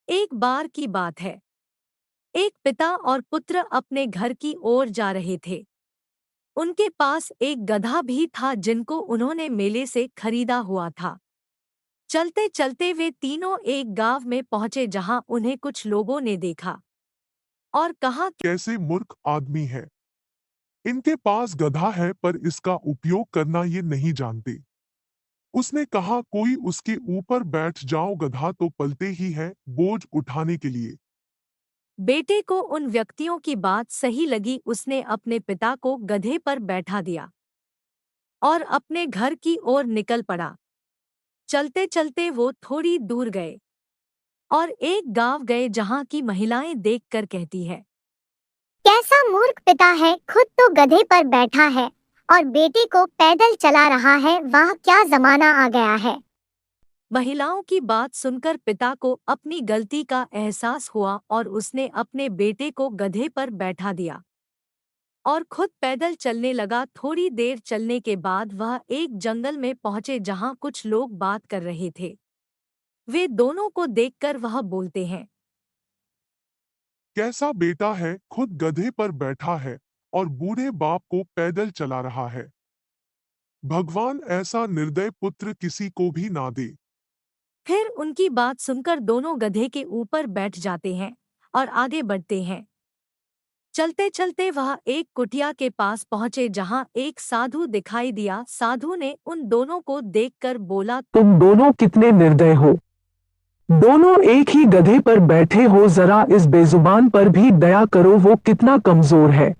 एक बार की बात है। एक पिता और पुत्र अपने घर की ओर जा रहे थे। उनके पास एक गधा भी था जिनको उन्होंने मेले से खरीदा हुआ था। चलते चलते वे तीनों एक गांव में पहुंचे जहां उन्हें कुछ लोगों ने देखा और कहा कि कैसे मूर्ख आदमी है। इनके पास गधा है पर इसका उपयोग करना ये नहीं जानते। उसने कहा कोई उसके ऊपर बैठ जाओ, गधा तो पलते ही है बोझ उठाने के लिए। बेटे को उन व्यक्तियों की बात सही लगी। उसने अपने पिता को गधे पर बैठा दिया और अपने घर की ओर निकल पड़ा। चलते चलते वो थोड़ी दूर गए और एक गांव गए जहां की महिलाएं देखकर कहती है, कैसा मूर्ख पिता है, खुद तो गधे पर बैठा है और बेटे को पैदल चला रहा है। वाह क्या जमाना आ गया है। महिलाओं की बात सुनकर पिता को अपनी गलती का एहसास हुआ और उसने अपने बेटे को गधे पर बैठा दिया और खुद पैदल चलने लगा। थोड़ी देर चलने के बाद वह एक जंगल में पहुंचे जहां कुछ लोग बात कर रहे थे। वे दोनों को देखकर वह बोलते हैं, कैसा बेटा है, खुद गधे पर बैठा है और बूढ़े बाप को पैदल चला रहा है। भगवान ऐसा निर्दय पुत्र किसी को भी ना दे। फिर उनकी बात सुनकर दोनों गधे के ऊपर बैठ जाते हैं और आगे बढ़ते हैं। चलते चलते वह एक कुटिया के पास पहुंचे जहां एक साधु दिखाई दिया। साधु ने उन दोनों को देखकर बोला, तुम दोनों कितने निर्दय हो। दोनों एक ही गधे पर बैठे हो, जरा इस बेजुबान पर भी दया करो, वो कितना कमजोर है।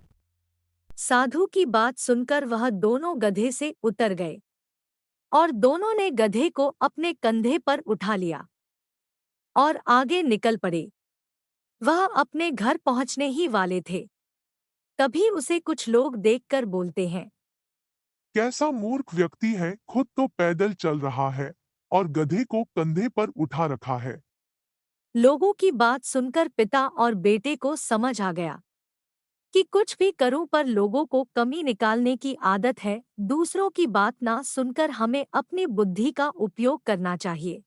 साधु की बात सुनकर वह दोनों गधे से उतर गए और दोनों ने गधे को अपने कंधे पर उठा लिया और आगे निकल पड़े। वह अपने घर पहुंचने ही वाले थे, तभी उसे कुछ लोग देखकर बोलते हैं, कैसा मूर्ख व्यक्ति है, खुद तो पैदल चल रहा है और गधे को कंधे पर उठा रखा है। लोगों की बात सुनकर पिता और बेटे को समझ आ गया कि कुछ भी करूं पर लोगों को कमी निकालने की आदत है। दूसरों की बात ना सुनकर हमें अपनी बुद्धि का उपयोग करना चाहिए।